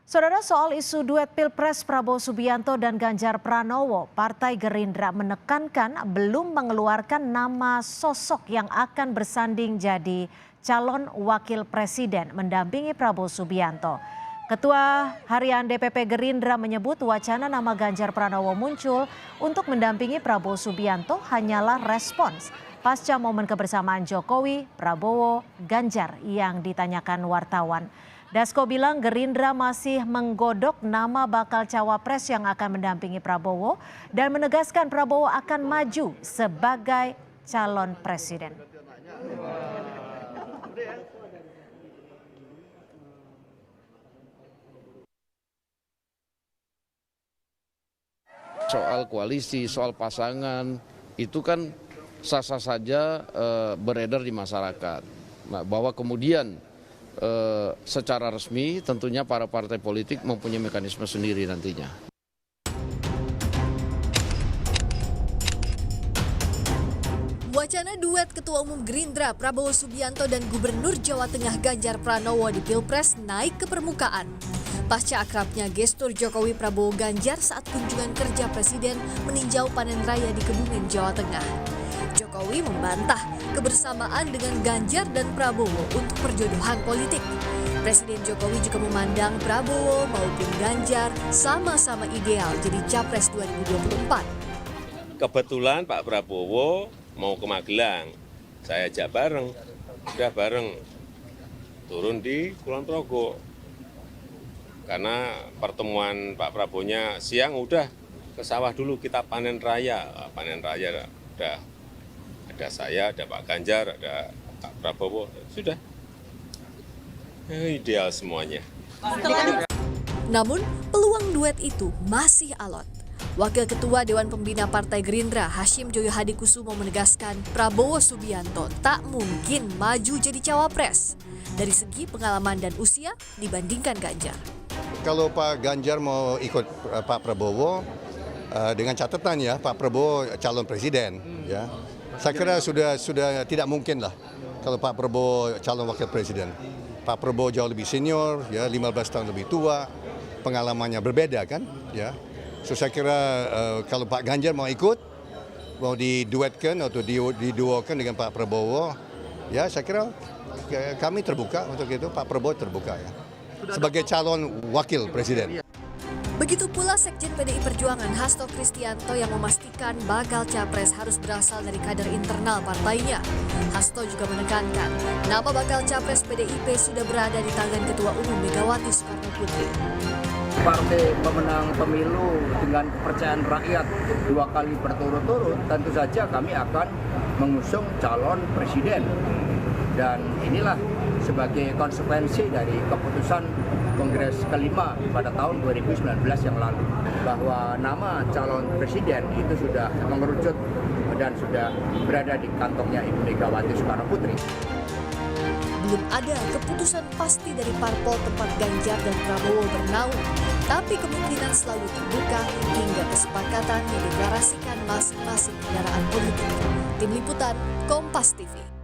Saudara, soal isu duet Pilpres Prabowo Subianto dan Ganjar Pranowo, Partai Gerindra menekankan belum mengeluarkan nama sosok yang akan bersanding jadi calon wakil presiden mendampingi Prabowo Subianto. Ketua Harian DPP Gerindra menyebut wacana nama Ganjar Pranowo muncul untuk mendampingi Prabowo Subianto hanyalah respons pasca momen kebersamaan Jokowi, Prabowo, Ganjar yang ditanyakan wartawan. Dasko bilang Gerindra masih menggodok nama bakal cawapres yang akan mendampingi Prabowo dan menegaskan Prabowo akan maju sebagai calon presiden. Soal koalisi, soal pasangan, itu kan sah-sah saja beredar di masyarakat. Nah, bahwa kemudian secara resmi tentunya para partai politik mempunyai mekanisme sendiri nantinya. Wacana duet Ketua Umum Gerindra Prabowo Subianto dan Gubernur Jawa Tengah Ganjar Pranowo di Pilpres naik ke permukaan. Pasca akrabnya gestur Jokowi Prabowo Ganjar saat kunjungan kerja Presiden meninjau panen raya di Kebumen, Jawa Tengah. Jokowi membantah kebersamaan dengan Ganjar dan Prabowo untuk perjodohan politik. Presiden Jokowi juga memandang Prabowo maupun Ganjar sama-sama ideal jadi Capres 2024. Kebetulan Pak Prabowo mau ke Magelang, saya ajak bareng, udah bareng turun di Kulon Progo. Karena pertemuan Pak Prabowo-nya siang udah ke sawah dulu kita panen raya udah ada saya, ada Pak Ganjar, ada Pak Prabowo, sudah ideal semuanya. Namun peluang duet itu masih alot. Wakil Ketua Dewan Pembina Partai Gerindra Hashim Joyo Hadikusumo menegaskan Prabowo Subianto tak mungkin maju jadi cawapres dari segi pengalaman dan usia dibandingkan Ganjar. Kalau Pak Ganjar mau ikut Pak Prabowo, dengan catatan ya Pak Prabowo calon presiden, ya saya kira sudah tidak mungkin lah kalau Pak Prabowo calon wakil presiden. Pak Prabowo jauh lebih senior, ya 15 tahun lebih tua, pengalamannya berbeda kan, ya. So saya kira kalau Pak Ganjar mau ikut, mau diduetkan atau diduokan dengan Pak Prabowo, ya saya kira kami terbuka untuk itu, Pak Prabowo terbuka ya sebagai calon wakil presiden. Begitu pula Sekjen PDI Perjuangan Hasto Kristianto yang memastikan bakal capres harus berasal dari kader internal partainya. Hasto juga menekankan nama bakal capres PDIP sudah berada di tangan Ketua Umum Megawati Soekarno Putri. Partai pemenang pemilu dengan kepercayaan rakyat 2 kali berturut-turut, tentu saja kami akan mengusung calon presiden. Dan inilah sebagai konsekuensi dari keputusan Kongres kelima pada tahun 2019 yang lalu, bahwa nama calon presiden itu sudah mengerucut dan sudah berada di kantongnya Ibu Megawati Soekarno Putri. Belum ada keputusan pasti dari parpol tempat Ganjar dan Prabowo bernaung, tapi kemungkinan selalu terbuka hingga kesepakatan dideklarasikan masing-masing kendaraan politik. Tim Liputan, Kompas TV.